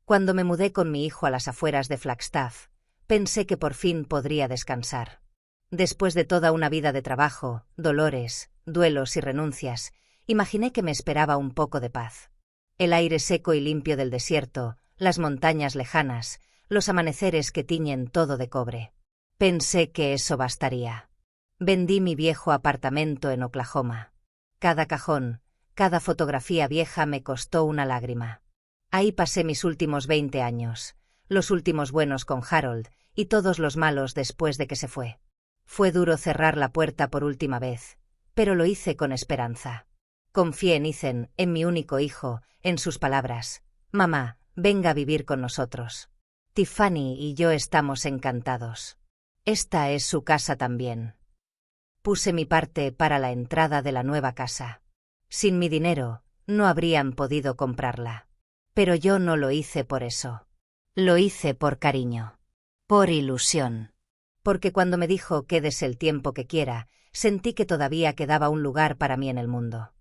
Cuando me mudé con mi hijo a las afueras de Flagstaff, pensé que por fin podría descansar. Después de toda una vida de trabajo, dolores, duelos y renuncias, imaginé que me esperaba un poco de paz. El aire seco y limpio del desierto, las montañas lejanas, los amaneceres que tiñen todo de cobre. Pensé que eso bastaría. Vendí mi viejo apartamento en Oklahoma. Cada cajón, cada fotografía vieja me costó una lágrima. Ahí pasé mis últimos 20 años, los últimos buenos con Harold, y todos los malos después de que se fue. Fue duro cerrar la puerta por última vez, pero lo hice con esperanza. Confié en Ethan, en mi único hijo, en sus palabras: «Mamá, venga a vivir con nosotros. Tiffany y yo estamos encantados. Esta es su casa también». Puse mi parte para la entrada de la nueva casa. Sin mi dinero, no habrían podido comprarla. Pero yo no lo hice por eso. Lo hice por cariño. Por ilusión. Porque cuando me dijo «quédese el tiempo que quiera», sentí que todavía quedaba un lugar para mí en el mundo.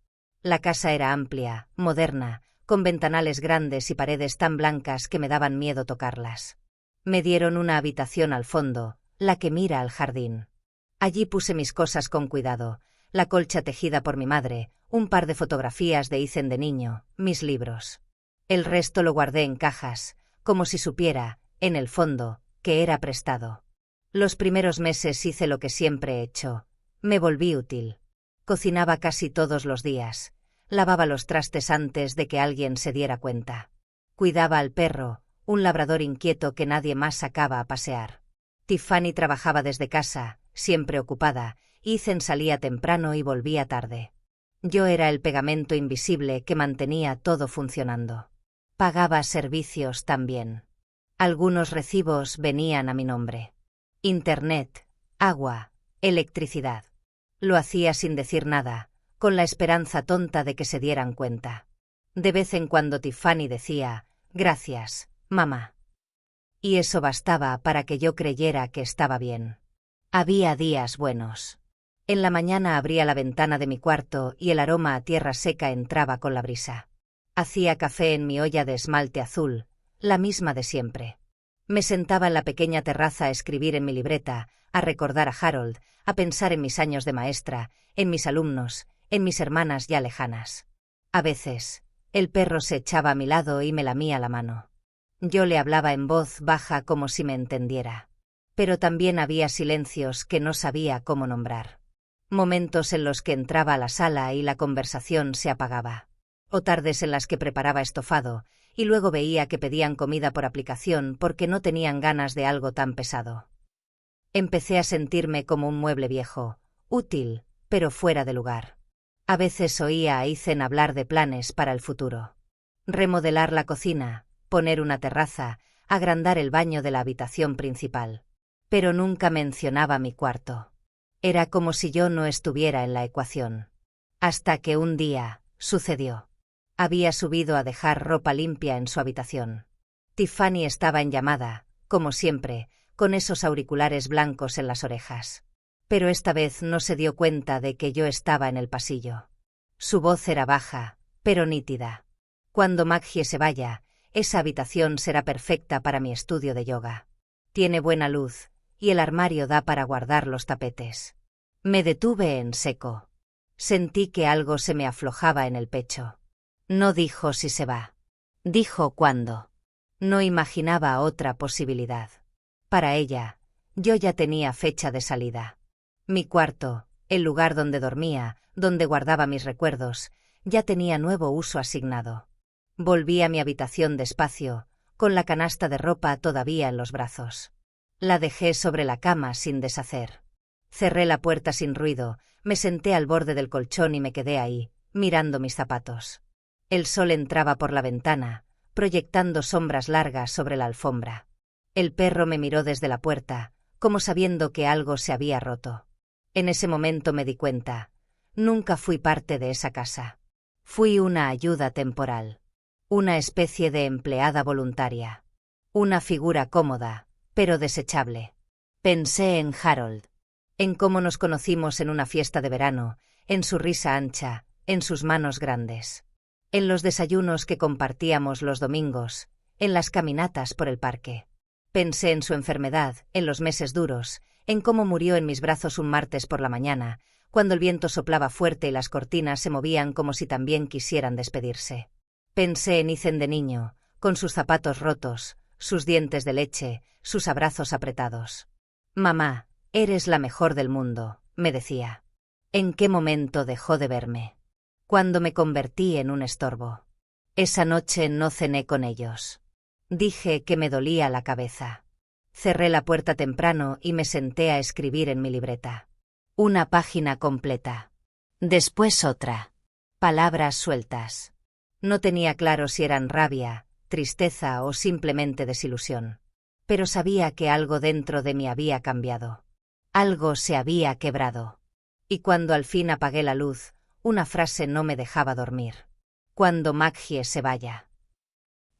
La casa era amplia, moderna, con ventanales grandes y paredes tan blancas que me daban miedo tocarlas. Me dieron una habitación al fondo, la que mira al jardín. Allí puse mis cosas con cuidado, la colcha tejida por mi madre, un par de fotografías de Ethan de niño, mis libros. El resto lo guardé en cajas, como si supiera, en el fondo, que era prestado. Los primeros meses hice lo que siempre he hecho. Me volví útil. Cocinaba casi todos los días. Lavaba los trastes antes de que alguien se diera cuenta. Cuidaba al perro, un labrador inquieto que nadie más sacaba a pasear. Tiffany trabajaba desde casa, siempre ocupada. Ethan salía temprano y volvía tarde. Yo era el pegamento invisible que mantenía todo funcionando. Pagaba servicios también. Algunos recibos venían a mi nombre. Internet, agua, electricidad. Lo hacía sin decir nada, con la esperanza tonta de que se dieran cuenta. De vez en cuando Tiffany decía: «Gracias, mamá». Y eso bastaba para que yo creyera que estaba bien. Había días buenos. En la mañana abría la ventana de mi cuarto y el aroma a tierra seca entraba con la brisa. Hacía café en mi olla de esmalte azul, la misma de siempre. Me sentaba en la pequeña terraza a escribir en mi libreta, a recordar a Harold, a pensar en mis años de maestra, en mis alumnos, en mis hermanas ya lejanas. A veces, el perro se echaba a mi lado y me lamía la mano. Yo le hablaba en voz baja como si me entendiera. Pero también había silencios que no sabía cómo nombrar. Momentos en los que entraba a la sala y la conversación se apagaba. O tardes en las que preparaba estofado, y luego veía que pedían comida por aplicación porque no tenían ganas de algo tan pesado. Empecé a sentirme como un mueble viejo, útil, pero fuera de lugar. A veces oía a Ethan hablar de planes para el futuro. Remodelar la cocina, poner una terraza, agrandar el baño de la habitación principal. Pero nunca mencionaba mi cuarto. Era como si yo no estuviera en la ecuación. Hasta que un día, sucedió. Había subido a dejar ropa limpia en su habitación. Tiffany estaba en llamada, como siempre, con esos auriculares blancos en las orejas. Pero esta vez no se dio cuenta de que yo estaba en el pasillo. Su voz era baja, pero nítida. Cuando Maggie se vaya, esa habitación será perfecta para mi estudio de yoga. Tiene buena luz, y el armario da para guardar los tapetes. Me detuve en seco. Sentí que algo se me aflojaba en el pecho. No dijo si se va. Dijo cuándo. No imaginaba otra posibilidad. Para ella, yo ya tenía fecha de salida. Mi cuarto, el lugar donde dormía, donde guardaba mis recuerdos, ya tenía nuevo uso asignado. Volví a mi habitación despacio, con la canasta de ropa todavía en los brazos. La dejé sobre la cama sin deshacer. Cerré la puerta sin ruido, me senté al borde del colchón y me quedé ahí, mirando mis zapatos. El sol entraba por la ventana, proyectando sombras largas sobre la alfombra. El perro me miró desde la puerta, como sabiendo que algo se había roto. En ese momento me di cuenta. Nunca fui parte de esa casa. Fui una ayuda temporal. Una especie de empleada voluntaria. Una figura cómoda, pero desechable. Pensé en Harold. En cómo nos conocimos en una fiesta de verano, en su risa ancha, en sus manos grandes. En los desayunos que compartíamos los domingos, en las caminatas por el parque. Pensé en su enfermedad, en los meses duros, en cómo murió en mis brazos un martes por la mañana, cuando el viento soplaba fuerte y las cortinas se movían como si también quisieran despedirse. Pensé en Ethan de niño, con sus zapatos rotos, sus dientes de leche, sus abrazos apretados. «Mamá, eres la mejor del mundo», me decía. ¿En qué momento dejó de verme? Cuando me convertí en un estorbo. Esa noche no cené con ellos. Dije que me dolía la cabeza. Cerré la puerta temprano y me senté a escribir en mi libreta. Una página completa. Después otra. Palabras sueltas. No tenía claro si eran rabia, tristeza o simplemente desilusión. Pero sabía que algo dentro de mí había cambiado. Algo se había quebrado. Y cuando al fin apagué la luz, una frase no me dejaba dormir. Cuando Maggie se vaya.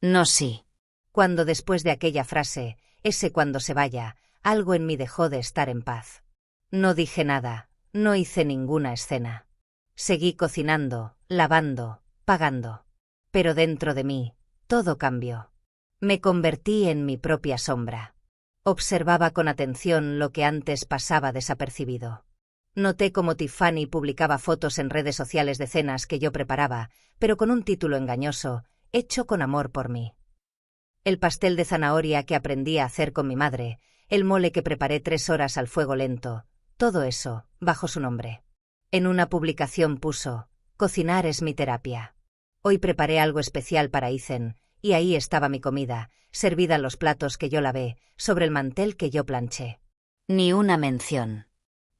No, sí. Cuando después de aquella frase, ese cuando se vaya, algo en mí dejó de estar en paz. No dije nada, no hice ninguna escena. Seguí cocinando, lavando, pagando. Pero dentro de mí, todo cambió. Me convertí en mi propia sombra. Observaba con atención lo que antes pasaba desapercibido. Noté cómo Tiffany publicaba fotos en redes sociales de cenas que yo preparaba, pero con un título engañoso, hecho con amor por mí. El pastel de zanahoria que aprendí a hacer con mi madre, el mole que preparé 3 horas al fuego lento, todo eso, bajo su nombre. En una publicación puso: «Cocinar es mi terapia». Hoy preparé algo especial para Ethan, y ahí estaba mi comida, servida en los platos que yo lavé, sobre el mantel que yo planché. Ni una mención.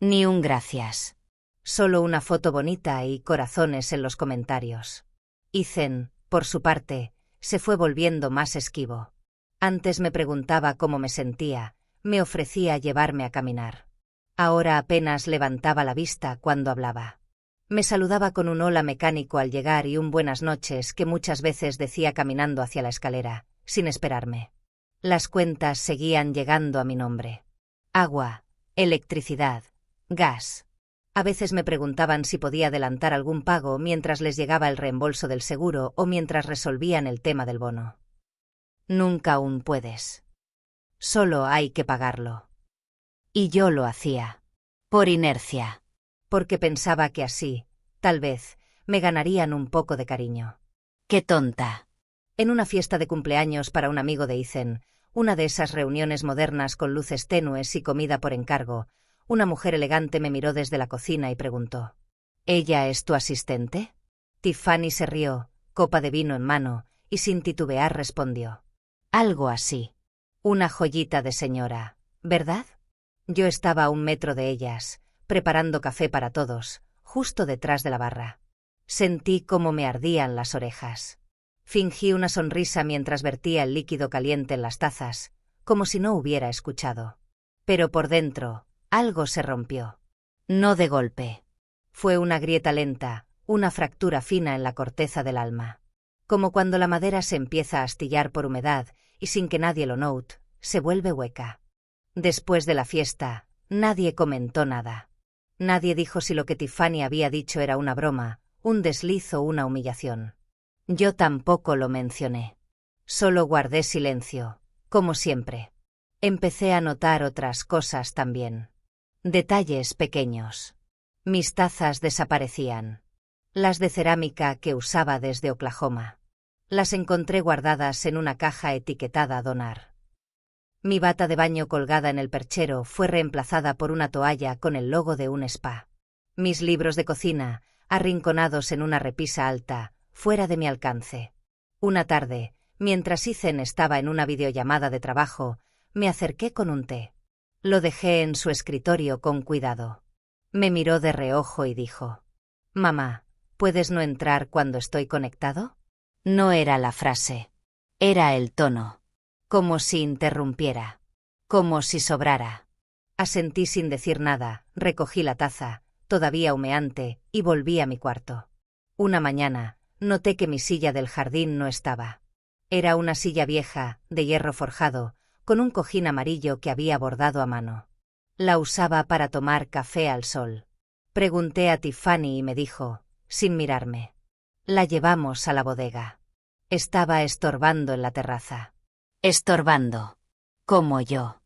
Ni un gracias. Solo una foto bonita y corazones en los comentarios. Ethan, por su parte, se fue volviendo más esquivo. Antes me preguntaba cómo me sentía, me ofrecía llevarme a caminar. Ahora apenas levantaba la vista cuando hablaba. Me saludaba con un hola mecánico al llegar y un buenas noches que muchas veces decía caminando hacia la escalera, sin esperarme. Las cuentas seguían llegando a mi nombre. Agua, electricidad, gas. A veces me preguntaban si podía adelantar algún pago mientras les llegaba el reembolso del seguro o mientras resolvían el tema del bono. Nunca aún puedes. Solo hay que pagarlo. Y yo lo hacía. Por inercia. Porque pensaba que así, tal vez, me ganarían un poco de cariño. ¡Qué tonta! En una fiesta de cumpleaños para un amigo de Ethan, una de esas reuniones modernas con luces tenues y comida por encargo, una mujer elegante me miró desde la cocina y preguntó: ¿Ella es tu asistente? Tiffany se rió, copa de vino en mano, y sin titubear respondió: algo así. Una joyita de señora, ¿verdad? Yo estaba a 1 metro de ellas, preparando café para todos, justo detrás de la barra. Sentí cómo me ardían las orejas. Fingí una sonrisa mientras vertía el líquido caliente en las tazas, como si no hubiera escuchado. Pero por dentro, algo se rompió. No de golpe. Fue una grieta lenta, una fractura fina en la corteza del alma. Como cuando la madera se empieza a astillar por humedad y sin que nadie lo note, se vuelve hueca. Después de la fiesta, nadie comentó nada. Nadie dijo si lo que Tiffany había dicho era una broma, un desliz o una humillación. Yo tampoco lo mencioné. Solo guardé silencio, como siempre. Empecé a notar otras cosas también. Detalles pequeños. Mis tazas desaparecían. Las de cerámica que usaba desde Oklahoma. Las encontré guardadas en una caja etiquetada donar. Mi bata de baño colgada en el perchero fue reemplazada por una toalla con el logo de un spa. Mis libros de cocina, arrinconados en una repisa alta, fuera de mi alcance. Una tarde, mientras Ethan estaba en una videollamada de trabajo, me acerqué con un té. Lo dejé en su escritorio con cuidado. Me miró de reojo y dijo: «Mamá, ¿puedes no entrar cuando estoy conectado?» No era la frase. Era el tono. Como si interrumpiera. Como si sobrara. Asentí sin decir nada, recogí la taza, todavía humeante, y volví a mi cuarto. Una mañana, noté que mi silla del jardín no estaba. Era una silla vieja, de hierro forjado, con un cojín amarillo que había bordado a mano. La usaba para tomar café al sol. Pregunté a Tiffany y me dijo, sin mirarme: «La llevamos a la bodega». Estaba estorbando en la terraza. Estorbando. Como yo.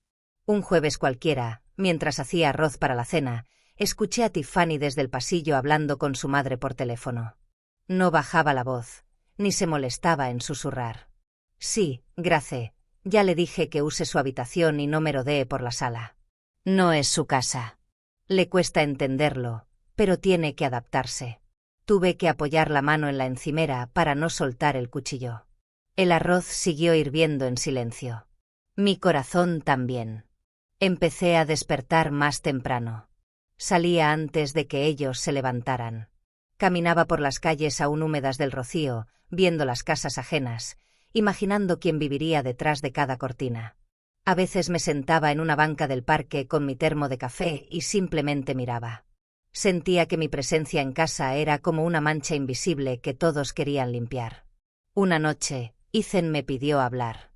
Un jueves cualquiera, mientras hacía arroz para la cena, escuché a Tiffany desde el pasillo hablando con su madre por teléfono. No bajaba la voz, ni se molestaba en susurrar. Sí, Grace, ya le dije que use su habitación y no merodee por la sala. No es su casa. Le cuesta entenderlo, pero tiene que adaptarse. Tuve que apoyar la mano en la encimera para no soltar el cuchillo. El arroz siguió hirviendo en silencio. Mi corazón también. Empecé a despertar más temprano. Salía antes de que ellos se levantaran. Caminaba por las calles aún húmedas del rocío, viendo las casas ajenas, imaginando quién viviría detrás de cada cortina. A veces me sentaba en una banca del parque con mi termo de café y simplemente miraba. Sentía que mi presencia en casa era como una mancha invisible que todos querían limpiar. Una noche, Ethan me pidió hablar.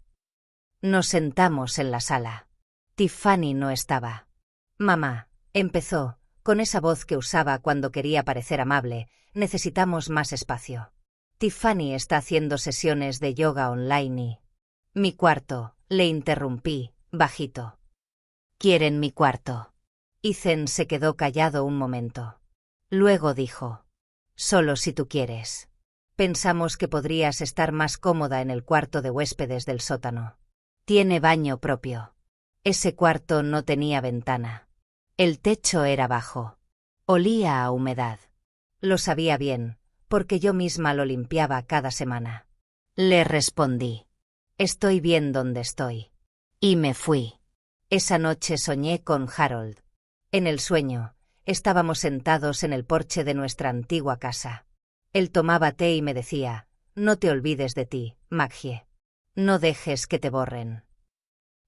Nos sentamos en la sala. Tiffany no estaba. Mamá, empezó, con esa voz que usaba cuando quería parecer amable, necesitamos más espacio. Tiffany está haciendo sesiones de yoga online y... Mi cuarto, le interrumpí, bajito. Quieren mi cuarto. Ethan se quedó callado un momento. Luego dijo, solo si tú quieres. Pensamos que podrías estar más cómoda en el cuarto de huéspedes del sótano. Tiene baño propio. Ese cuarto no tenía ventana. El techo era bajo. Olía a humedad. Lo sabía bien, porque yo misma lo limpiaba cada semana. Le respondí. Estoy bien donde estoy. Y me fui. Esa noche soñé con Harold. En el sueño, estábamos sentados en el porche de nuestra antigua casa. Él tomaba té y me decía, no te olvides de ti, Maggie. No dejes que te borren.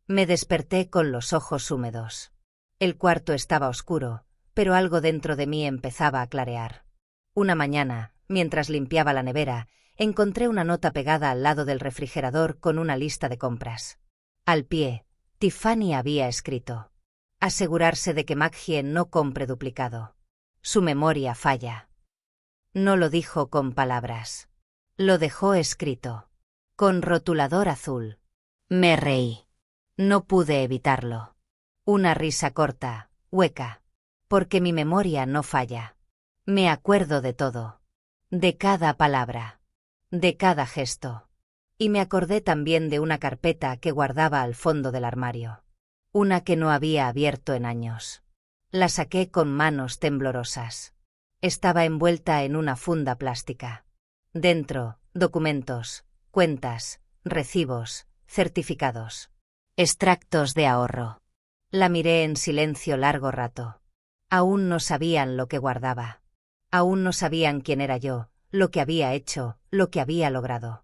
Me desperté con los ojos húmedos. El cuarto estaba oscuro, pero algo dentro de mí empezaba a clarear. Una mañana, mientras limpiaba la nevera, encontré una nota pegada al lado del refrigerador con una lista de compras. Al pie, Tiffany había escrito: asegurarse de que Maggie no compre duplicado. Su memoria falla. No lo dijo con palabras. Lo dejó escrito. Con rotulador azul. Me reí. No pude evitarlo. Una risa corta, hueca. Porque mi memoria no falla. Me acuerdo de todo. De cada palabra. De cada gesto. Y me acordé también de una carpeta que guardaba al fondo del armario. Una que no había abierto en años. La saqué con manos temblorosas. Estaba envuelta en una funda plástica. Dentro, documentos, cuentas, recibos, certificados. Extractos de ahorro. La miré en silencio largo rato. Aún no sabían lo que guardaba. Aún no sabían quién era yo, lo que había hecho, lo que había logrado.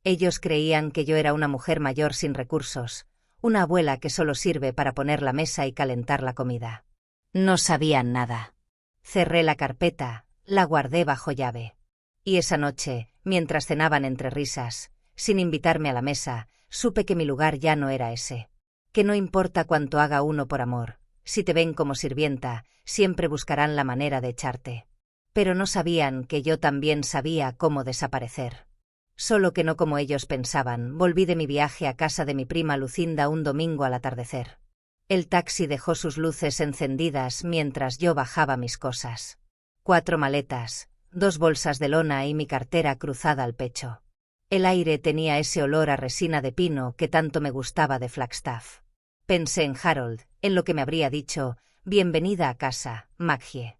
Ellos creían que yo era una mujer mayor sin recursos, una abuela que solo sirve para poner la mesa y calentar la comida. No sabían nada. Cerré la carpeta, la guardé bajo llave. Y esa noche, mientras cenaban entre risas, sin invitarme a la mesa, supe que mi lugar ya no era ese. Que no importa cuánto haga uno por amor, si te ven como sirvienta, siempre buscarán la manera de echarte. Pero no sabían que yo también sabía cómo desaparecer. Solo que no como ellos pensaban, volví de mi viaje a casa de mi prima Lucinda un domingo al atardecer. El taxi dejó sus luces encendidas mientras yo bajaba mis cosas. 4 maletas, 2 bolsas de lona y mi cartera cruzada al pecho. El aire tenía ese olor a resina de pino que tanto me gustaba de Flagstaff. Pensé en Harold, en lo que me habría dicho, bienvenida a casa, Maggie.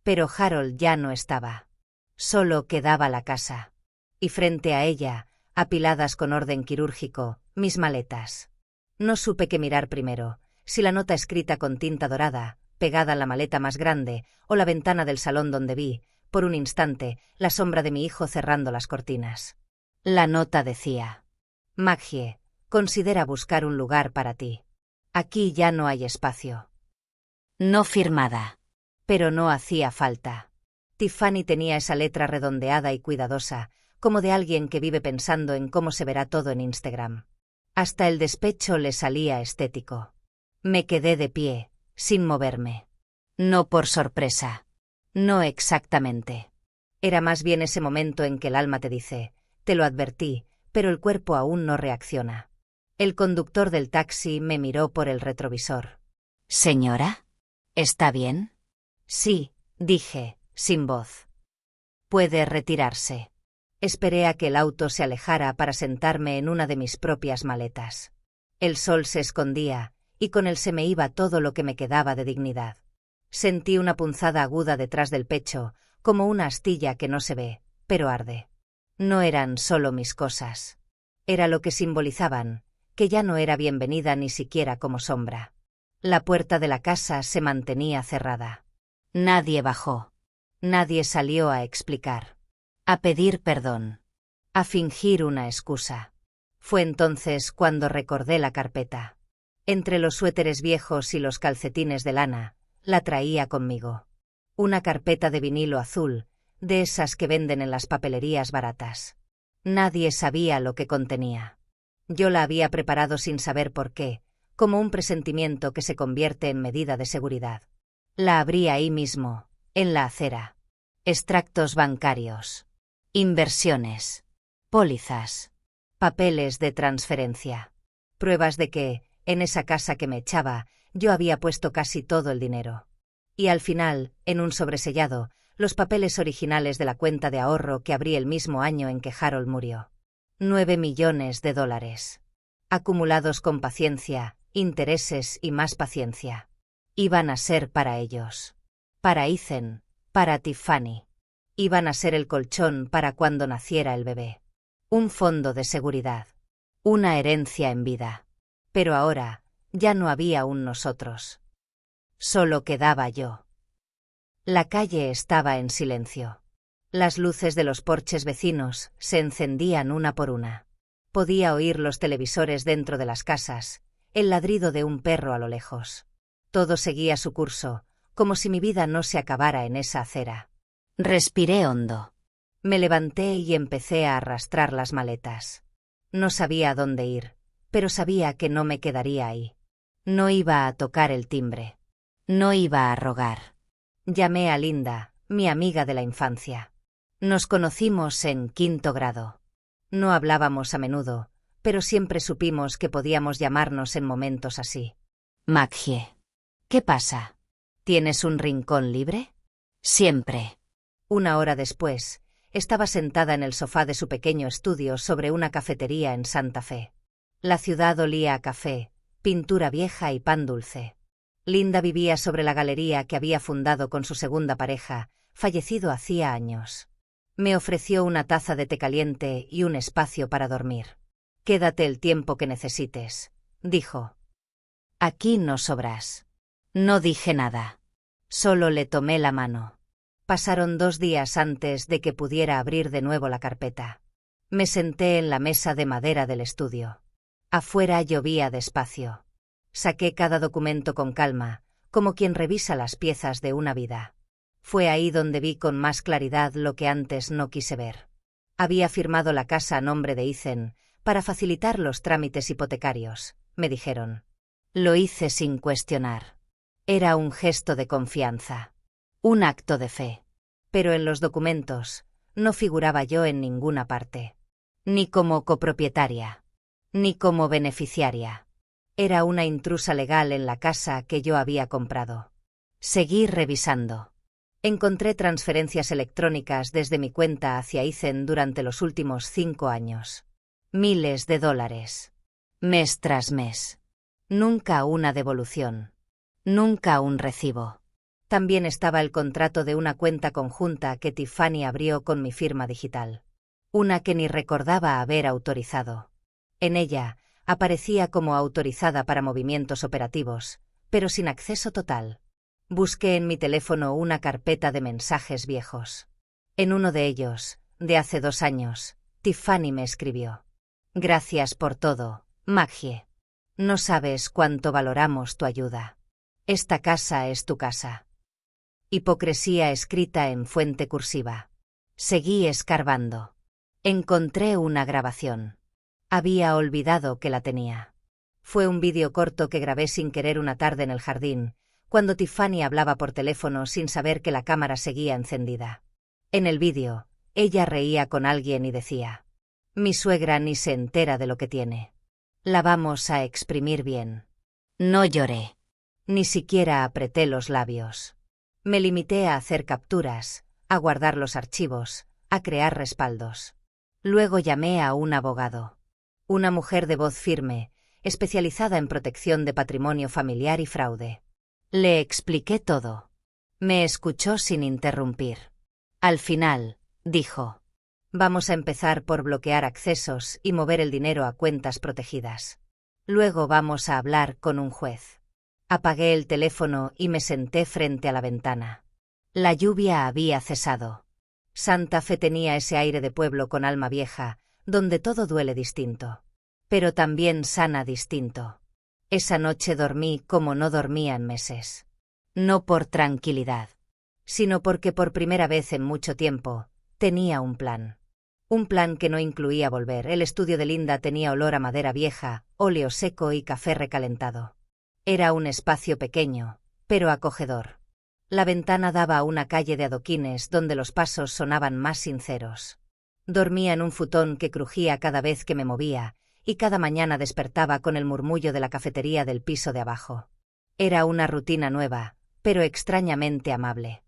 Pero Harold ya no estaba. Solo quedaba la casa. Y frente a ella, apiladas con orden quirúrgico, mis maletas. No supe qué mirar primero, si la nota escrita con tinta dorada, pegada a la maleta más grande, o la ventana del salón donde vi, por un instante, la sombra de mi hijo cerrando las cortinas. La nota decía: Maggie, considera buscar un lugar para ti. Aquí ya no hay espacio. No firmada. Pero no hacía falta. Tiffany tenía esa letra redondeada y cuidadosa, como de alguien que vive pensando en cómo se verá todo en Instagram. Hasta el despecho le salía estético. Me quedé de pie, sin moverme. No por sorpresa. No exactamente. Era más bien ese momento en que el alma te dice, Te lo advertí, pero el cuerpo aún no reacciona. El conductor del taxi me miró por el retrovisor. Señora, ¿está bien? Sí, dije, sin voz. Puede retirarse. Esperé a que el auto se alejara para sentarme en una de mis propias maletas. El sol se escondía, y con él se me iba todo lo que me quedaba de dignidad. Sentí una punzada aguda detrás del pecho, como una astilla que no se ve, pero arde. No eran solo mis cosas. Era lo que simbolizaban, que ya no era bienvenida ni siquiera como sombra. La puerta de la casa se mantenía cerrada. Nadie bajó. Nadie salió a explicar. A pedir perdón. A fingir una excusa. Fue entonces cuando recordé la carpeta. Entre los suéteres viejos y los calcetines de lana, la traía conmigo. Una carpeta de vinilo azul, de esas que venden en las papelerías baratas. Nadie sabía lo que contenía. Yo la había preparado sin saber por qué, como un presentimiento que se convierte en medida de seguridad. La abrí ahí mismo, en la acera. Extractos bancarios. Inversiones. Pólizas. Papeles de transferencia. Pruebas de que, en esa casa que me echaba, yo había puesto casi todo el dinero. Y al final, en un sobresellado, los papeles originales de la cuenta de ahorro que abrí el mismo año en que Harold murió. 9 millones de dólares. Acumulados con paciencia, intereses y más paciencia. Iban a ser para ellos. Para Ethan, para Tiffany. Iban a ser el colchón para cuando naciera el bebé. Un fondo de seguridad. Una herencia en vida. Pero ahora, ya no había un nosotros. Solo quedaba yo. La calle estaba en silencio. Las luces de los porches vecinos se encendían una por una. Podía oír los televisores dentro de las casas, el ladrido de un perro a lo lejos. Todo seguía su curso, como si mi vida no se acabara en esa acera. Respiré hondo. Me levanté y empecé a arrastrar las maletas. No sabía a dónde ir, pero sabía que no me quedaría ahí. No iba a tocar el timbre. No iba a rogar. Llamé a Linda, mi amiga de la infancia. Nos conocimos en 5º grado. No hablábamos a menudo, pero siempre supimos que podíamos llamarnos en momentos así. Maggie. ¿Qué pasa? ¿Tienes un rincón libre? Siempre. 1 hora después, estaba sentada en el sofá de su pequeño estudio sobre una cafetería en Santa Fe. La ciudad olía a café, pintura vieja y pan dulce. Linda vivía sobre la galería que había fundado con su segunda pareja, fallecido hacía años. Me ofreció una taza de té caliente y un espacio para dormir. «Quédate el tiempo que necesites», dijo. «Aquí no sobras». No dije nada. Solo le tomé la mano. Pasaron 2 días antes de que pudiera abrir de nuevo la carpeta. Me senté en la mesa de madera del estudio. Afuera llovía despacio. Saqué cada documento con calma, como quien revisa las piezas de una vida. Fue ahí donde vi con más claridad lo que antes no quise ver. Había firmado la casa a nombre de Ethan para facilitar los trámites hipotecarios, me dijeron. Lo hice sin cuestionar. Era un gesto de confianza. Un acto de fe. Pero en los documentos no figuraba yo en ninguna parte. Ni como copropietaria. Ni como beneficiaria. Era una intrusa legal en la casa que yo había comprado. Seguí revisando. Encontré transferencias electrónicas desde mi cuenta hacia Ethan durante los últimos 5 años. Miles de dólares. Mes tras mes. Nunca una devolución. Nunca un recibo. También estaba el contrato de una cuenta conjunta que Tiffany abrió con mi firma digital. Una que ni recordaba haber autorizado. En ella aparecía como autorizada para movimientos operativos, pero sin acceso total. Busqué en mi teléfono una carpeta de mensajes viejos. En uno de ellos, de hace 2 años, Tiffany me escribió. Gracias por todo, Maggie. No sabes cuánto valoramos tu ayuda. Esta casa es tu casa. Hipocresía escrita en fuente cursiva. Seguí escarbando. Encontré una grabación. Había olvidado que la tenía. Fue un vídeo corto que grabé sin querer una tarde en el jardín, cuando Tiffany hablaba por teléfono sin saber que la cámara seguía encendida. En el vídeo, ella reía con alguien y decía: Mi suegra ni se entera de lo que tiene. La vamos a exprimir bien. No lloré. Ni siquiera apreté los labios. Me limité a hacer capturas, a guardar los archivos, a crear respaldos. Luego llamé a un abogado. Una mujer de voz firme, especializada en protección de patrimonio familiar y fraude. Le expliqué todo. Me escuchó sin interrumpir. Al final, dijo: vamos a empezar por bloquear accesos y mover el dinero a cuentas protegidas. Luego vamos a hablar con un juez. Apagué el teléfono y me senté frente a la ventana. La lluvia había cesado. Santa Fe tenía ese aire de pueblo con alma vieja, donde todo duele distinto. Pero también sana distinto. Esa noche dormí como no dormía en meses. No por tranquilidad, sino porque por primera vez en mucho tiempo tenía un plan. Un plan que no incluía volver. El estudio de Linda tenía olor a madera vieja, óleo seco y café recalentado. Era un espacio pequeño, pero acogedor. La ventana daba a una calle de adoquines donde los pasos sonaban más sinceros. Dormía en un futón que crujía cada vez que me movía, y cada mañana despertaba con el murmullo de la cafetería del piso de abajo. Era una rutina nueva, pero extrañamente amable.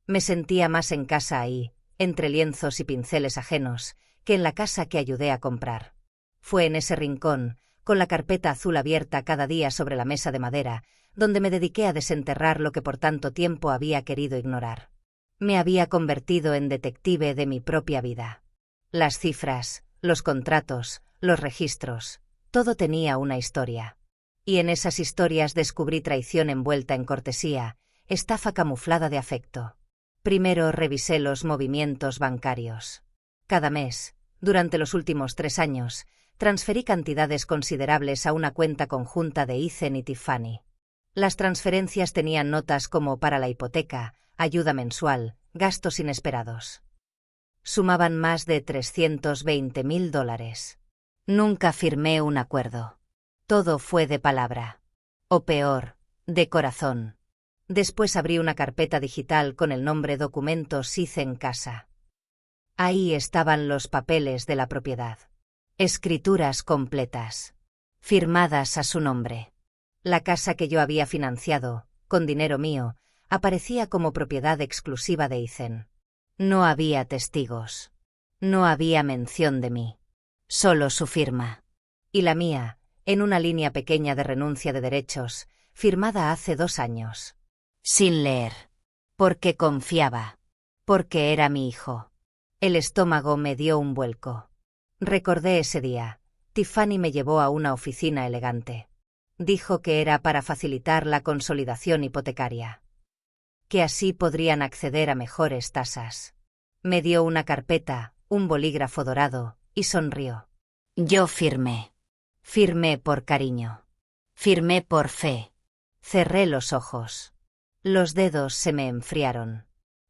Me sentía más en casa ahí, entre lienzos y pinceles ajenos, que en la casa que ayudé a comprar. Fue en ese rincón, con la carpeta azul abierta cada día sobre la mesa de madera, donde me dediqué a desenterrar lo que por tanto tiempo había querido ignorar. Me había convertido en detective de mi propia vida. Las cifras, los contratos, los registros, todo tenía una historia. Y en esas historias descubrí traición envuelta en cortesía, estafa camuflada de afecto. Primero revisé los movimientos bancarios. Cada mes, durante los últimos 3 años, transferí cantidades considerables a una cuenta conjunta de Ethan y Tiffany. Las transferencias tenían notas como para la hipoteca, ayuda mensual, gastos inesperados. Sumaban más de $320.000. Nunca firmé un acuerdo. Todo fue de palabra. O peor, de corazón. Después abrí una carpeta digital con el nombre Documentos Ethan Casa. Ahí estaban los papeles de la propiedad. Escrituras completas. Firmadas a su nombre. La casa que yo había financiado, con dinero mío, aparecía como propiedad exclusiva de Ethan. No había testigos. No había mención de mí. Solo su firma. Y la mía, en una línea pequeña de renuncia de derechos, firmada hace 2 años. Sin leer. Porque confiaba. Porque era mi hijo. El estómago me dio un vuelco. Recordé ese día. Tiffany me llevó a una oficina elegante. Dijo que era para facilitar la consolidación hipotecaria. Que así podrían acceder a mejores tasas. Me dio una carpeta, un bolígrafo dorado, y sonrió. Yo firmé. Firmé por cariño. Firmé por fe. Cerré los ojos. Los dedos se me enfriaron.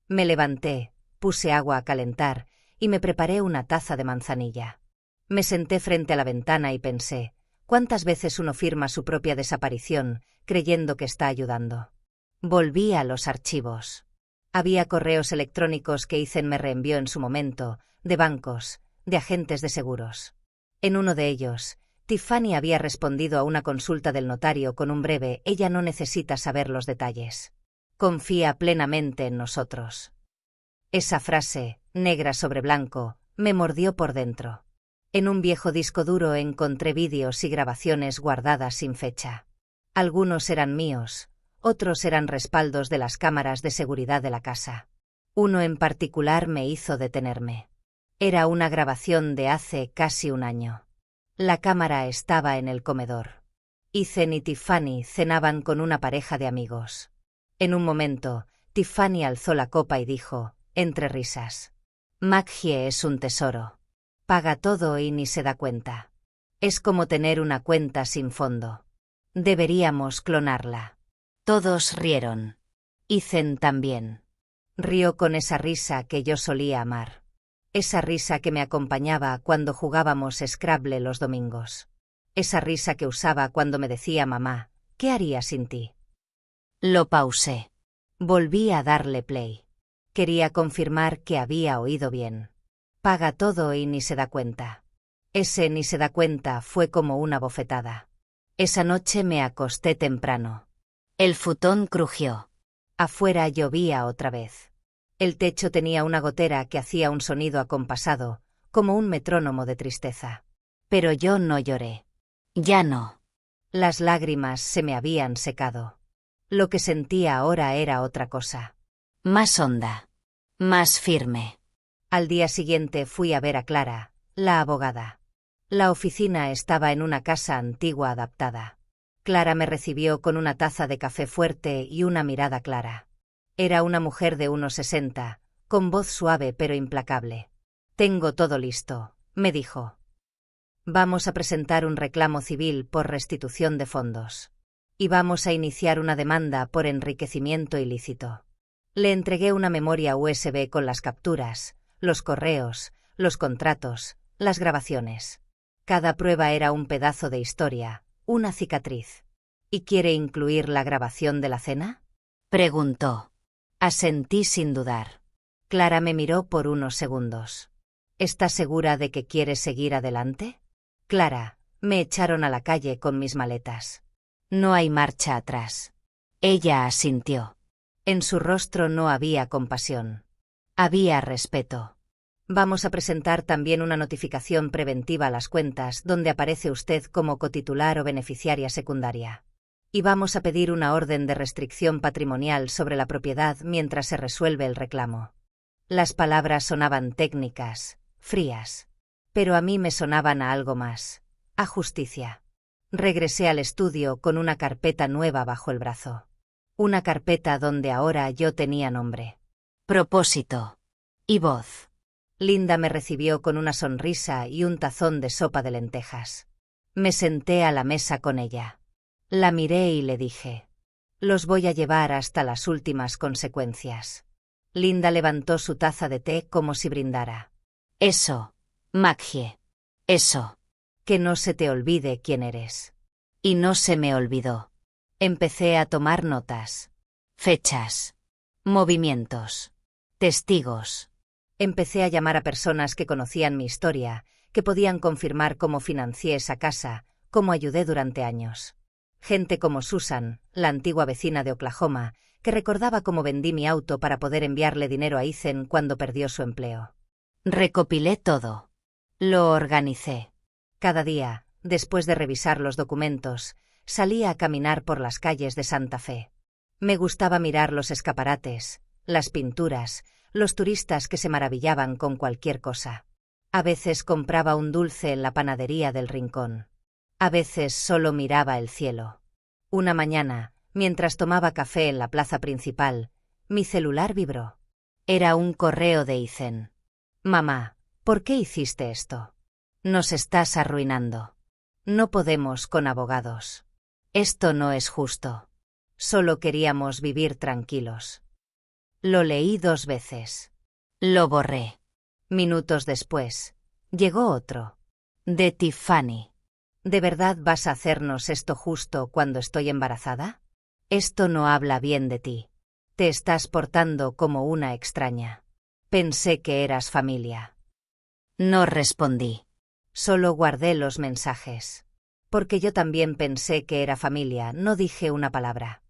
Me levanté, puse agua a calentar, y me preparé una taza de manzanilla. Me senté frente a la ventana y pensé, ¿cuántas veces uno firma su propia desaparición, creyendo que está ayudando? Volví a los archivos. Había correos electrónicos que Ethan me reenvió en su momento, de bancos, de agentes de seguros. En uno de ellos, Tiffany había respondido a una consulta del notario con un breve «Ella no necesita saber los detalles. Confía plenamente en nosotros». Esa frase, negra sobre blanco, me mordió por dentro. En un viejo disco duro encontré vídeos y grabaciones guardadas sin fecha. Algunos eran míos, otros eran respaldos de las cámaras de seguridad de la casa. Uno en particular me hizo detenerme. Era una grabación de hace casi 1 año. La cámara estaba en el comedor. Ethan y Tiffany cenaban con una pareja de amigos. En un momento, Tiffany alzó la copa y dijo, entre risas: «Maggie es un tesoro. Paga todo y ni se da cuenta. Es como tener una cuenta sin fondo. Deberíamos clonarla». Todos rieron. Ethan también. Rió con esa risa que yo solía amar. Esa risa que me acompañaba cuando jugábamos Scrabble los domingos. Esa risa que usaba cuando me decía mamá, «¿Qué haría sin ti?». Lo pausé. Volví a darle play. Quería confirmar que había oído bien. Paga todo y ni se da cuenta. Ese ni se da cuenta, fue como una bofetada. Esa noche me acosté temprano. El futón crujió. Afuera llovía otra vez. El techo tenía una gotera que hacía un sonido acompasado, como un metrónomo de tristeza. Pero yo no lloré. Ya no. Las lágrimas se me habían secado. Lo que sentía ahora era otra cosa. Más honda. Más firme. Al día siguiente fui a ver a Clara, la abogada. La oficina estaba en una casa antigua adaptada. Clara me recibió con una taza de café fuerte y una mirada clara. Era una mujer de unos 60, con voz suave pero implacable. «Tengo todo listo», me dijo. «Vamos a presentar un reclamo civil por restitución de fondos. Y vamos a iniciar una demanda por enriquecimiento ilícito». Le entregué una memoria USB con las capturas, los correos, los contratos, las grabaciones. Cada prueba era un pedazo de historia, una cicatriz. «¿Y quiere incluir la grabación de la cena?», preguntó. Asentí sin dudar. Clara me miró por unos segundos. «¿Estás segura de que quieres seguir adelante?». «Clara, me echaron a la calle con mis maletas. No hay marcha atrás». Ella asintió. En su rostro no había compasión. Había respeto. «Vamos a presentar también una notificación preventiva a las cuentas donde aparece usted como cotitular o beneficiaria secundaria. Y vamos a pedir una orden de restricción patrimonial sobre la propiedad mientras se resuelve el reclamo». Las palabras sonaban técnicas, frías. Pero a mí me sonaban a algo más, a justicia. Regresé al estudio con una carpeta nueva bajo el brazo. Una carpeta donde ahora yo tenía nombre. Propósito. Y voz. Linda me recibió con una sonrisa y un tazón de sopa de lentejas. Me senté a la mesa con ella. La miré y le dije: «Los voy a llevar hasta las últimas consecuencias». Linda levantó su taza de té como si brindara. «Eso, Maggie. Eso». «Que no se te olvide quién eres». Y no se me olvidó. Empecé a tomar notas. Fechas. Movimientos. Testigos. Empecé a llamar a personas que conocían mi historia, que podían confirmar cómo financié esa casa, cómo ayudé durante años. Gente como Susan, la antigua vecina de Oklahoma, que recordaba cómo vendí mi auto para poder enviarle dinero a Ethan cuando perdió su empleo. Recopilé todo. Lo organicé. Cada día, después de revisar los documentos, salía a caminar por las calles de Santa Fe. Me gustaba mirar los escaparates, las pinturas, los turistas que se maravillaban con cualquier cosa. A veces compraba un dulce en la panadería del rincón. A veces solo miraba el cielo. Una mañana, mientras tomaba café en la plaza principal, mi celular vibró. Era un correo de Ethan. «Mamá, ¿por qué hiciste esto? Nos estás arruinando. No podemos con abogados. Esto no es justo. Solo queríamos vivir tranquilos». Lo leí 2 veces. Lo borré. Minutos después, llegó otro. De Tiffany. ¿De verdad vas a hacernos esto justo cuando estoy embarazada? Esto no habla bien de ti. Te estás portando como una extraña. Pensé que eras familia. No respondí. Solo guardé los mensajes. Porque yo también pensé que era familia, no dije una palabra.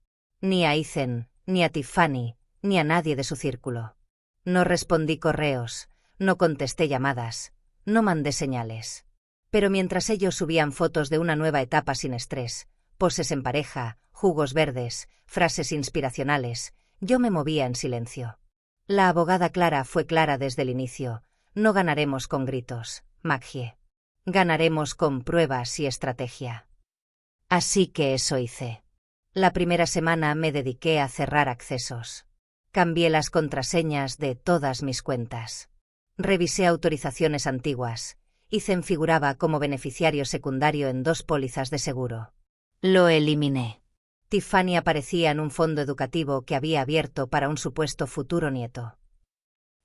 Ni a Ethan, ni a Tiffany, ni a nadie de su círculo. No respondí correos, no contesté llamadas, no mandé señales. Pero mientras ellos subían fotos de una nueva etapa sin estrés, poses en pareja, jugos verdes, frases inspiracionales, yo me movía en silencio. La abogada Clara fue clara desde el inicio: no ganaremos con gritos, Maggie. Ganaremos con pruebas y estrategia. Así que eso hice. La primera semana me dediqué a cerrar accesos. Cambié las contraseñas de todas mis cuentas. Revisé autorizaciones antiguas. Ethan figuraba como beneficiario secundario en 2 pólizas de seguro. Lo eliminé. Tiffany aparecía en un fondo educativo que había abierto para un supuesto futuro nieto.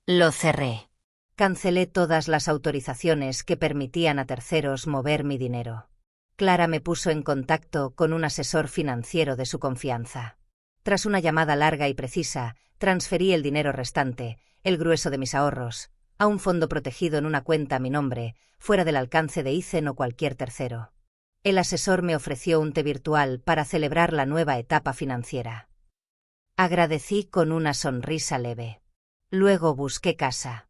Lo cerré. Cancelé todas las autorizaciones que permitían a terceros mover mi dinero. Clara me puso en contacto con un asesor financiero de su confianza. Tras una llamada larga y precisa, transferí el dinero restante, el grueso de mis ahorros, a un fondo protegido en una cuenta a mi nombre, fuera del alcance de Ethan o cualquier tercero. El asesor me ofreció un té virtual para celebrar la nueva etapa financiera. Agradecí con una sonrisa leve. Luego busqué casa.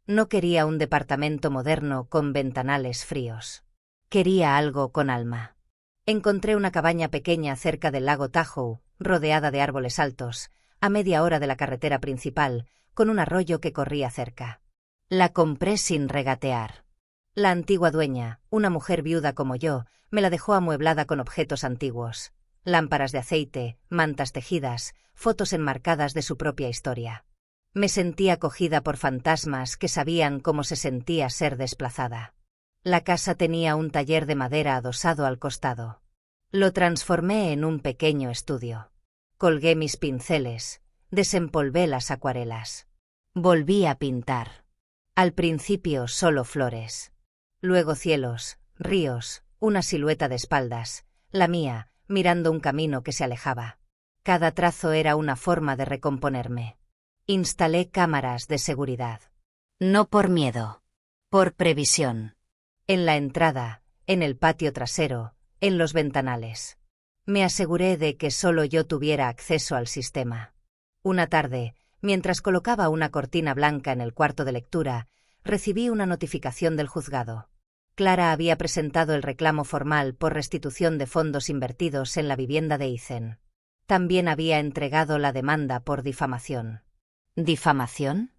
No quería un departamento moderno con ventanales fríos. Quería algo con alma. Encontré una cabaña pequeña cerca del lago Tahoe, rodeada de árboles altos, a media hora de la carretera principal, con un arroyo que corría cerca. La compré sin regatear. La antigua dueña, una mujer viuda como yo, me la dejó amueblada con objetos antiguos. Lámparas de aceite, mantas tejidas, fotos enmarcadas de su propia historia. Me sentí acogida por fantasmas que sabían cómo se sentía ser desplazada. La casa tenía un taller de madera adosado al costado. Lo transformé en un pequeño estudio. Colgué mis pinceles, desempolvé las acuarelas. Volví a pintar. Al principio solo flores. Luego cielos, ríos, una silueta de espaldas, la mía, mirando un camino que se alejaba. Cada trazo era una forma de recomponerme. Instalé cámaras de seguridad. No por miedo. Por previsión. En la entrada, en el patio trasero, en los ventanales. Me aseguré de que solo yo tuviera acceso al sistema. Una tarde, mientras colocaba una cortina blanca en el cuarto de lectura, recibí una notificación del juzgado. Clara había presentado el reclamo formal por restitución de fondos invertidos en la vivienda de Ethan. También había entregado la demanda por difamación. ¿Difamación?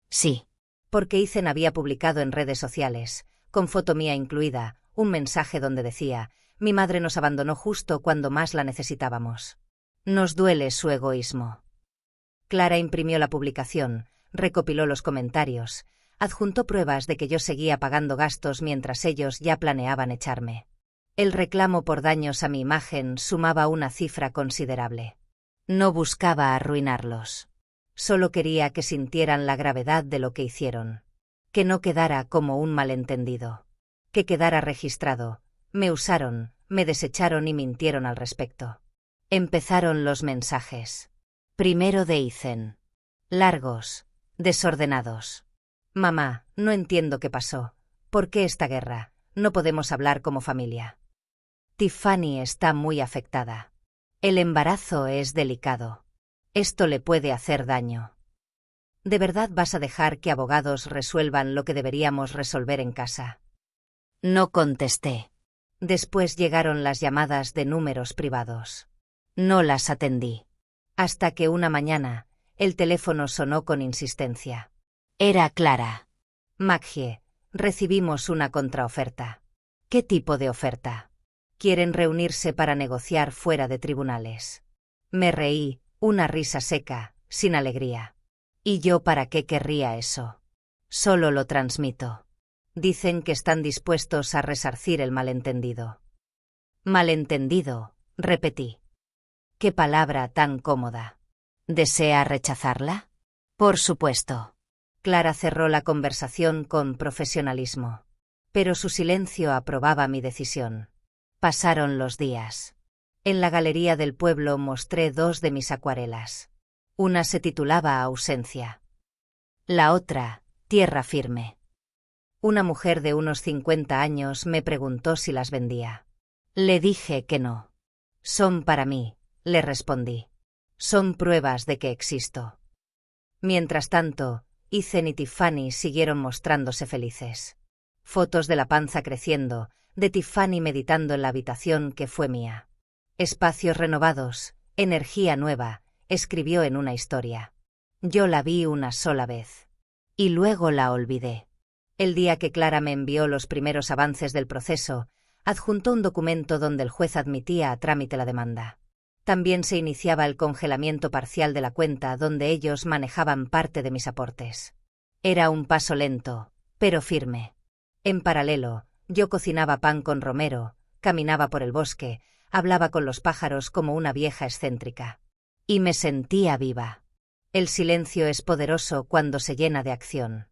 Sí. Porque Ethan había publicado en redes sociales, con foto mía incluida, un mensaje donde decía: «Mi madre nos abandonó justo cuando más la necesitábamos. Nos duele su egoísmo». Clara imprimió la publicación, recopiló los comentarios, adjuntó pruebas de que yo seguía pagando gastos mientras ellos ya planeaban echarme. El reclamo por daños a mi imagen sumaba una cifra considerable. No buscaba arruinarlos. Solo quería que sintieran la gravedad de lo que hicieron. Que no quedara como un malentendido. Que quedara registrado. Me usaron, me desecharon y mintieron al respecto. Empezaron los mensajes. Primero de Ethan. Largos, desordenados. «Mamá, no entiendo qué pasó. ¿Por qué esta guerra? No podemos hablar como familia. Tiffany está muy afectada. El embarazo es delicado. Esto le puede hacer daño. ¿De verdad vas a dejar que abogados resuelvan lo que deberíamos resolver en casa?» No contesté. Después llegaron las llamadas de números privados. No las atendí. Hasta que una mañana, el teléfono sonó con insistencia. Era Clara. «Maggie, recibimos una contraoferta». «¿Qué tipo de oferta?» «Quieren reunirse para negociar fuera de tribunales». Me reí, una risa seca, sin alegría. ¿Y yo para qué querría eso? Solo lo transmito. Dicen que están dispuestos a resarcir el malentendido. «Malentendido», repetí. Qué palabra tan cómoda. ¿Desea rechazarla? Por supuesto. Clara cerró la conversación con profesionalismo. Pero su silencio aprobaba mi decisión. Pasaron los días. En la galería del pueblo mostré 2 de mis acuarelas. Una se titulaba Ausencia. La otra, Tierra firme. Una mujer de unos 50 años me preguntó si las vendía. Le dije que no. «Son para mí», le respondí. «Son pruebas de que existo». Mientras tanto, Ethan y Tiffany siguieron mostrándose felices. Fotos de la panza creciendo, de Tiffany meditando en la habitación que fue mía. Espacios renovados, energía nueva, escribió en una historia. Yo la vi una sola vez. Y luego la olvidé. El día que Clara me envió los primeros avances del proceso, adjuntó un documento donde el juez admitía a trámite la demanda. También se iniciaba el congelamiento parcial de la cuenta donde ellos manejaban parte de mis aportes. Era un paso lento, pero firme. En paralelo, yo cocinaba pan con romero, caminaba por el bosque, hablaba con los pájaros como una vieja excéntrica. Y me sentía viva. El silencio es poderoso cuando se llena de acción.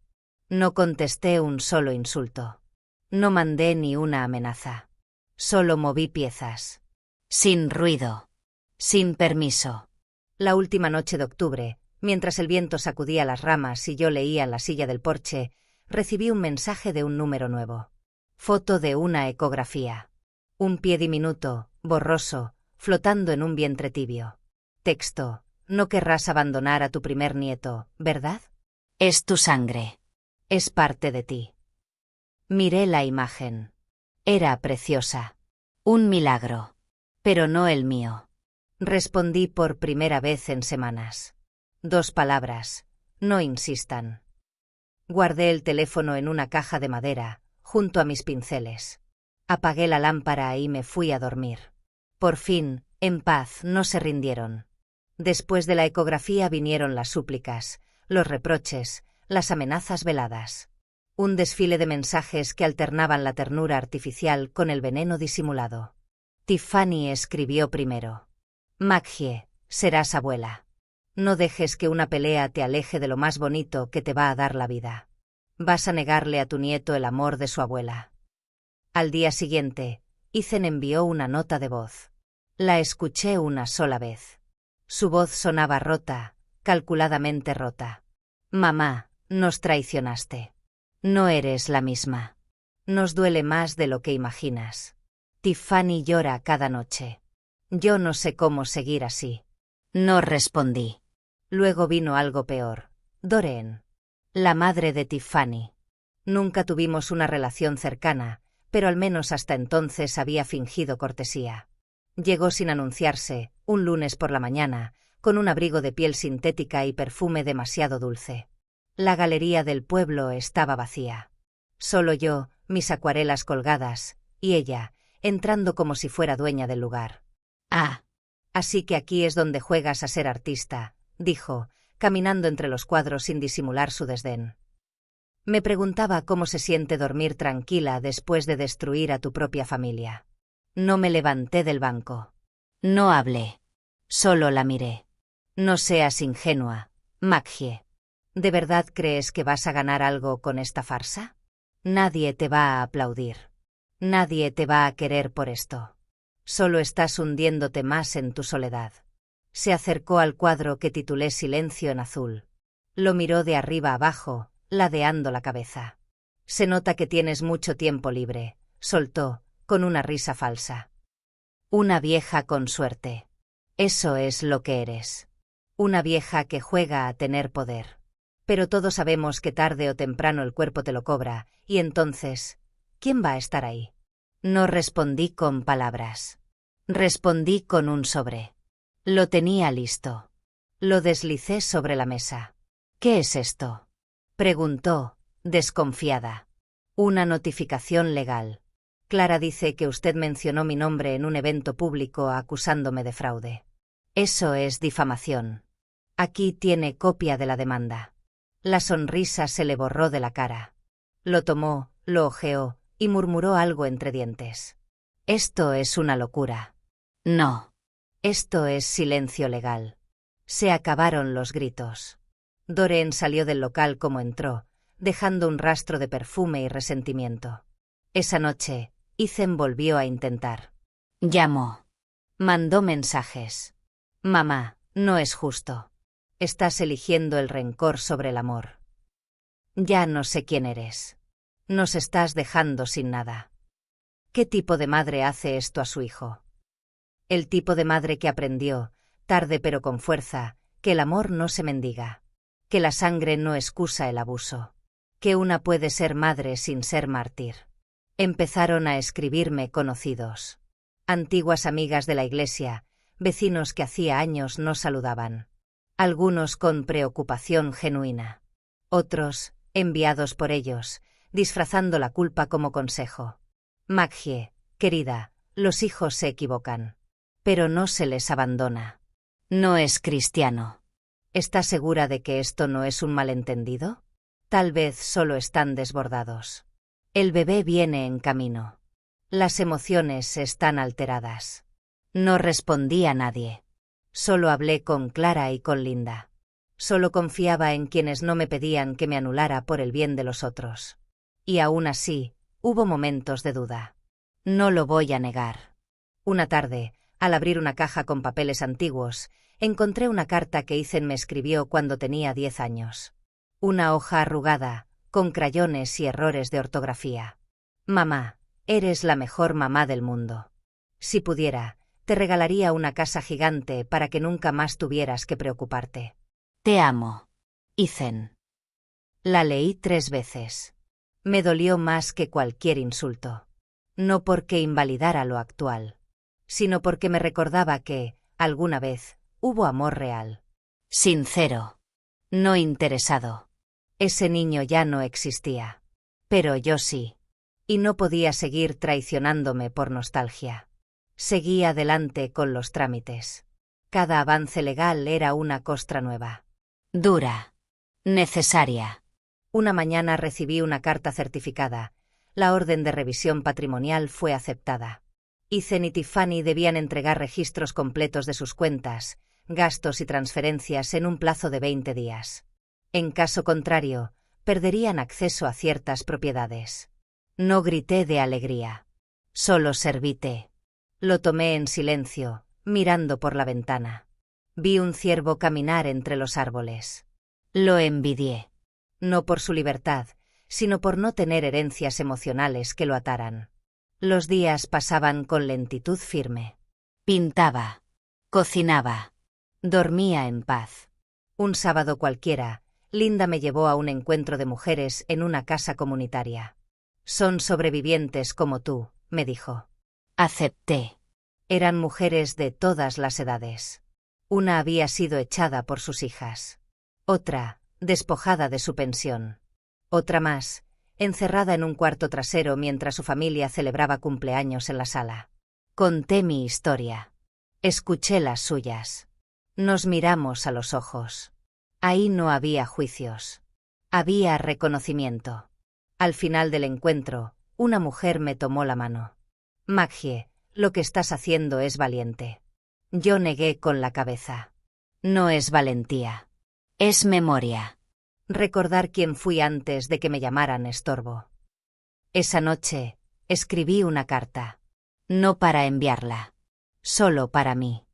No contesté un solo insulto. No mandé ni una amenaza. Solo moví piezas. Sin ruido. Sin permiso. La última noche de octubre, mientras el viento sacudía las ramas y yo leía en la silla del porche, recibí un mensaje de un número nuevo. Foto de una ecografía. Un pie diminuto, borroso, flotando en un vientre tibio. Texto: no querrás abandonar a tu primer nieto, ¿verdad? Es tu sangre. Es parte de ti. Miré la imagen. Era preciosa. Un milagro. Pero no el mío. Respondí por primera vez en semanas. 2 palabras: no insistan. Guardé el teléfono en una caja de madera, junto a mis pinceles. Apagué la lámpara y me fui a dormir. Por fin, en paz, no se rindieron. Después de la ecografía vinieron las súplicas, los reproches, las amenazas veladas. Un desfile de mensajes que alternaban la ternura artificial con el veneno disimulado. Tiffany escribió primero: Maggie, serás abuela. No dejes que una pelea te aleje de lo más bonito que te va a dar la vida. Vas a negarle a tu nieto el amor de su abuela. Al día siguiente, Ethan envió una nota de voz. La escuché una sola vez. Su voz sonaba rota, calculadamente rota. Mamá, nos traicionaste. No eres la misma. Nos duele más de lo que imaginas. Tiffany llora cada noche. Yo no sé cómo seguir así. No respondí. Luego vino algo peor. Doreen, la madre de Tiffany. Nunca tuvimos una relación cercana, pero al menos hasta entonces había fingido cortesía. Llegó sin anunciarse, un lunes por la mañana, con un abrigo de piel sintética y perfume demasiado dulce. La galería del pueblo estaba vacía. Solo yo, mis acuarelas colgadas, y ella, entrando como si fuera dueña del lugar. Ah. Así que aquí es donde juegas a ser artista, dijo, caminando entre los cuadros sin disimular su desdén. Me preguntaba cómo se siente dormir tranquila después de destruir a tu propia familia. No me levanté del banco. No hablé. Solo la miré. No seas ingenua, Maggie. ¿De verdad crees que vas a ganar algo con esta farsa? Nadie te va a aplaudir. Nadie te va a querer por esto. Solo estás hundiéndote más en tu soledad. Se acercó al cuadro que titulé Silencio en azul. Lo miró de arriba abajo, ladeando la cabeza. Se nota que tienes mucho tiempo libre, soltó, con una risa falsa. Una vieja con suerte. Eso es lo que eres. Una vieja que juega a tener poder. Pero todos sabemos que tarde o temprano el cuerpo te lo cobra, y entonces, ¿quién va a estar ahí? No respondí con palabras. Respondí con un sobre. Lo tenía listo. Lo deslicé sobre la mesa. ¿Qué es esto?, preguntó, desconfiada. Una notificación legal. Clara dice que usted mencionó mi nombre en un evento público acusándome de fraude. Eso es difamación. Aquí tiene copia de la demanda. La sonrisa se le borró de la cara. Lo tomó, lo hojeó, y murmuró algo entre dientes. Esto es una locura. No. Esto es silencio legal. Se acabaron los gritos. Doreen salió del local como entró, dejando un rastro de perfume y resentimiento. Esa noche, Ethan volvió a intentar. Llamó. Mandó mensajes. Mamá, no es justo. Estás eligiendo el rencor sobre el amor. Ya no sé quién eres. Nos estás dejando sin nada. ¿Qué tipo de madre hace esto a su hijo? El tipo de madre que aprendió, tarde pero con fuerza, que el amor no se mendiga, que la sangre no excusa el abuso, que una puede ser madre sin ser mártir. Empezaron a escribirme conocidos. Antiguas amigas de la iglesia, vecinos que hacía años no saludaban. Algunos con preocupación genuina. Otros, enviados por ellos, disfrazando la culpa como consejo. Maggie, querida, los hijos se equivocan. Pero no se les abandona. No es cristiano. ¿Estás segura de que esto no es un malentendido? Tal vez solo están desbordados. El bebé viene en camino. Las emociones están alteradas. No respondí a nadie. Solo hablé con Clara y con Linda. Solo confiaba en quienes no me pedían que me anulara por el bien de los otros. Y aún así, hubo momentos de duda. No lo voy a negar. Una tarde, al abrir una caja con papeles antiguos, encontré una carta que Ethan me escribió cuando tenía 10 años. Una hoja arrugada, con crayones y errores de ortografía. Mamá, eres la mejor mamá del mundo. Si pudiera, te regalaría una casa gigante para que nunca más tuvieras que preocuparte. Te amo, Ethan. La leí 3 veces. Me dolió más que cualquier insulto. No porque invalidara lo actual, sino porque me recordaba que, alguna vez, hubo amor real. Sincero. No interesado. Ese niño ya no existía. Pero yo sí. Y no podía seguir traicionándome por nostalgia. Seguí adelante con los trámites. Cada avance legal era una costra nueva. Dura. Necesaria. Una mañana recibí una carta certificada. La orden de revisión patrimonial fue aceptada. Ethan y Tiffany debían entregar registros completos de sus cuentas, gastos y transferencias en un plazo de 20 días. En caso contrario, perderían acceso a ciertas propiedades. No grité de alegría. Solo serví té. Lo tomé en silencio, mirando por la ventana. Vi un ciervo caminar entre los árboles. Lo envidié. No por su libertad, sino por no tener herencias emocionales que lo ataran. Los días pasaban con lentitud firme. Pintaba. Cocinaba. Dormía en paz. Un sábado cualquiera, Linda me llevó a un encuentro de mujeres en una casa comunitaria. Son sobrevivientes como tú, me dijo. Acepté. Eran mujeres de todas las edades. Una había sido echada por sus hijas. Otra, despojada de su pensión. Otra más, encerrada en un cuarto trasero mientras su familia celebraba cumpleaños en la sala. Conté mi historia. Escuché las suyas. Nos miramos a los ojos. Ahí no había juicios. Había reconocimiento. Al final del encuentro, una mujer me tomó la mano. Maggie, lo que estás haciendo es valiente. Yo negué con la cabeza. No es valentía. Es memoria. Recordar quién fui antes de que me llamaran estorbo. Esa noche, escribí una carta. No para enviarla. Solo para mí.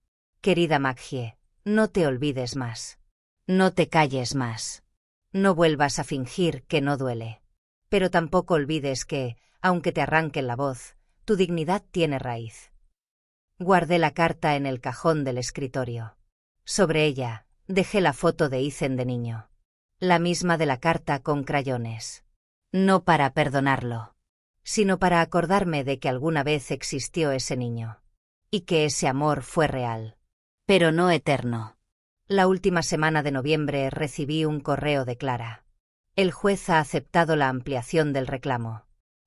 Querida Maggie, no te olvides más. No te calles más. No vuelvas a fingir que no duele. Pero tampoco olvides que, aunque te arranquen la voz, tu dignidad tiene raíz. Guardé la carta en el cajón del escritorio. Sobre ella, dejé la foto de Ethan de niño. La misma de la carta con crayones. No para perdonarlo, sino para acordarme de que alguna vez existió ese niño. Y que ese amor fue real. Pero no eterno. La última semana de noviembre recibí un correo de Clara. El juez ha aceptado la ampliación del reclamo.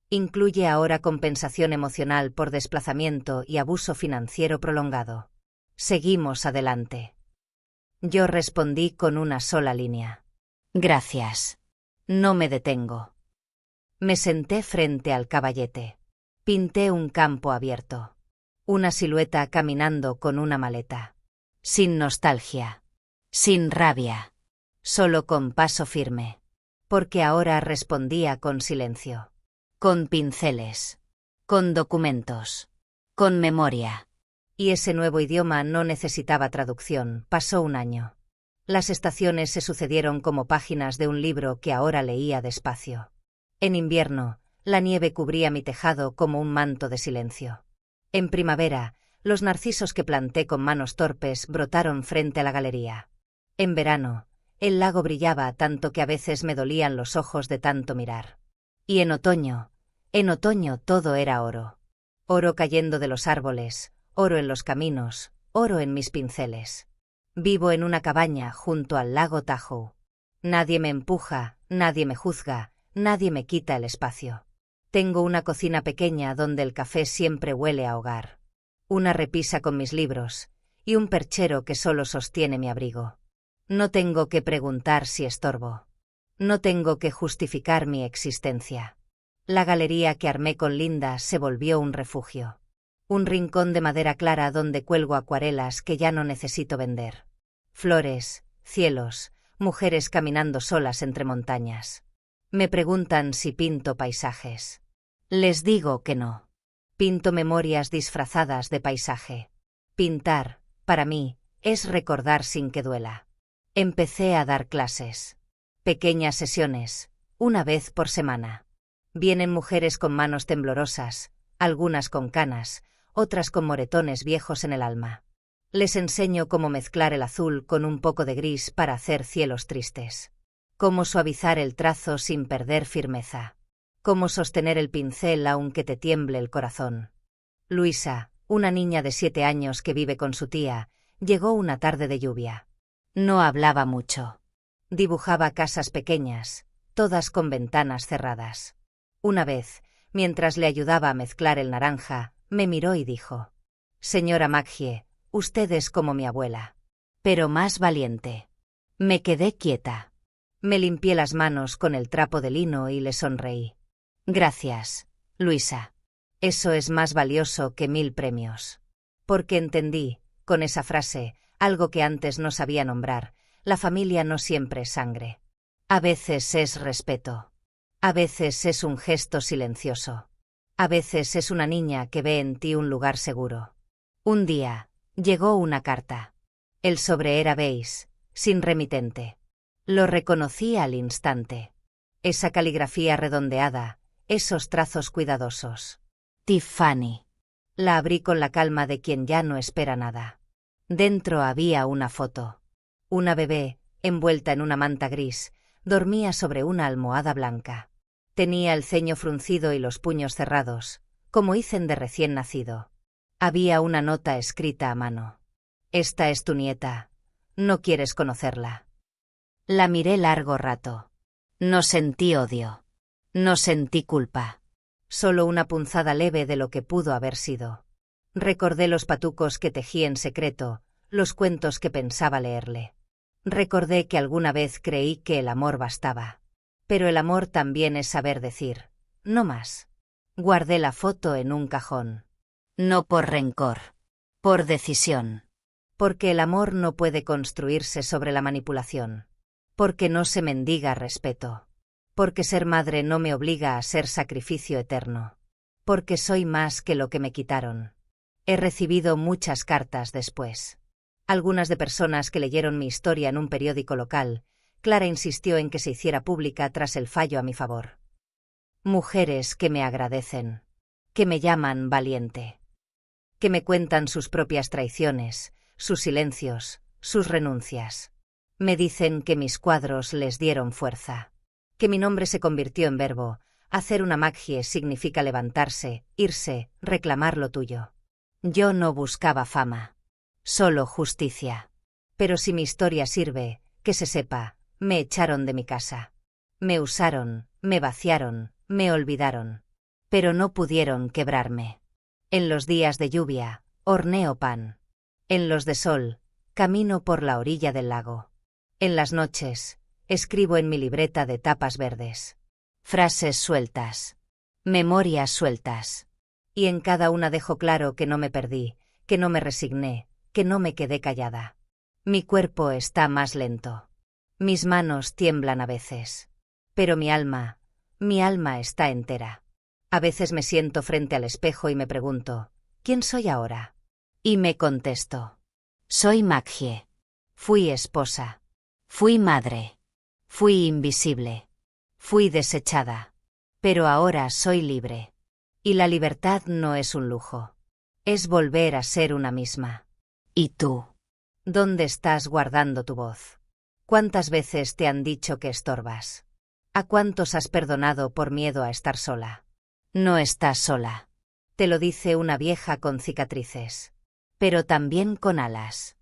Incluye ahora compensación emocional por desplazamiento y abuso financiero prolongado. Seguimos adelante. Yo respondí con una sola línea. Gracias. No me detengo. Me senté frente al caballete. Pinté un campo abierto. Una silueta caminando con una maleta. Sin nostalgia. Sin rabia. Solo con paso firme. Porque ahora respondía con silencio. Con pinceles. Con documentos. Con memoria. Y ese nuevo idioma no necesitaba traducción. Pasó un año. Las estaciones se sucedieron como páginas de un libro que ahora leía despacio. En invierno, la nieve cubría mi tejado como un manto de silencio. En primavera, los narcisos que planté con manos torpes brotaron frente a la galería. En verano, el lago brillaba tanto que a veces me dolían los ojos de tanto mirar. Y en otoño todo era oro. Oro cayendo de los árboles, oro en los caminos, oro en mis pinceles. Vivo en una cabaña junto al lago Tahoe. Nadie me empuja, nadie me juzga, nadie me quita el espacio. Tengo una cocina pequeña donde el café siempre huele a hogar. Una repisa con mis libros, y un perchero que solo sostiene mi abrigo. No tengo que preguntar si estorbo. No tengo que justificar mi existencia. La galería que armé con Linda se volvió un refugio. Un rincón de madera clara donde cuelgo acuarelas que ya no necesito vender. Flores, cielos, mujeres caminando solas entre montañas. Me preguntan si pinto paisajes. Les digo que no. Pinto memorias disfrazadas de paisaje. Pintar, para mí, es recordar sin que duela. Empecé a dar clases. Pequeñas sesiones, una vez por semana. Vienen mujeres con manos temblorosas, algunas con canas, otras con moretones viejos en el alma. Les enseño cómo mezclar el azul con un poco de gris para hacer cielos tristes. Cómo suavizar el trazo sin perder firmeza. Cómo sostener el pincel aunque te tiemble el corazón. Luisa, una niña de 7 años que vive con su tía, llegó una tarde de lluvia. No hablaba mucho. Dibujaba casas pequeñas, todas con ventanas cerradas. Una vez, mientras le ayudaba a mezclar el naranja, me miró y dijo: «Señora Maggie, usted es como mi abuela». Pero más valiente. Me quedé quieta. Me limpié las manos con el trapo de lino y le sonreí. Gracias, Luisa. Eso es más valioso que 1000 premios. Porque entendí, con esa frase, algo que antes no sabía nombrar: la familia no siempre es sangre. A veces es respeto. A veces es un gesto silencioso. A veces es una niña que ve en ti un lugar seguro. Un día, llegó una carta. El sobre era beige, sin remitente. Lo reconocí al instante. Esa caligrafía redondeada, esos trazos cuidadosos. Tiffany. La abrí con la calma de quien ya no espera nada. Dentro había una foto. Una bebé, envuelta en una manta gris, dormía sobre una almohada blanca. Tenía el ceño fruncido y los puños cerrados, como hicen de recién nacido. Había una nota escrita a mano. «Esta es tu nieta. ¿No quieres conocerla?» La miré largo rato. No sentí odio. No sentí culpa. Solo una punzada leve de lo que pudo haber sido. Recordé los patucos que tejí en secreto, los cuentos que pensaba leerle. Recordé que alguna vez creí que el amor bastaba. Pero el amor también es saber decir: no más. Guardé la foto en un cajón. No por rencor. Por decisión. Porque el amor no puede construirse sobre la manipulación. Porque no se mendiga respeto. Porque ser madre no me obliga a ser sacrificio eterno. Porque soy más que lo que me quitaron. He recibido muchas cartas después. Algunas de personas que leyeron mi historia en un periódico local. Clara insistió en que se hiciera pública tras el fallo a mi favor. Mujeres que me agradecen. Que me llaman valiente. Que me cuentan sus propias traiciones, sus silencios, sus renuncias. Me dicen que mis cuadros les dieron fuerza. Que mi nombre se convirtió en verbo. Hacer una magie significa levantarse, irse, reclamar lo tuyo. Yo no buscaba fama. Solo justicia. Pero si mi historia sirve, que se sepa, me echaron de mi casa. Me usaron, me vaciaron, me olvidaron. Pero no pudieron quebrarme. En los días de lluvia, horneo pan. En los de sol, camino por la orilla del lago. En las noches, escribo en mi libreta de tapas verdes. Frases sueltas. Memorias sueltas. Y en cada una dejo claro que no me perdí, que no me resigné, que no me quedé callada. Mi cuerpo está más lento. Mis manos tiemblan a veces. Pero mi alma está entera. A veces me siento frente al espejo y me pregunto: ¿quién soy ahora? Y me contesto: soy Maggie. Fui esposa. Fui madre. Fui invisible. Fui desechada. Pero ahora soy libre. Y la libertad no es un lujo. Es volver a ser una misma. ¿Y tú? ¿Dónde estás guardando tu voz? ¿Cuántas veces te han dicho que estorbas? ¿A cuántos has perdonado por miedo a estar sola? No estás sola. Te lo dice una vieja con cicatrices. Pero también con alas.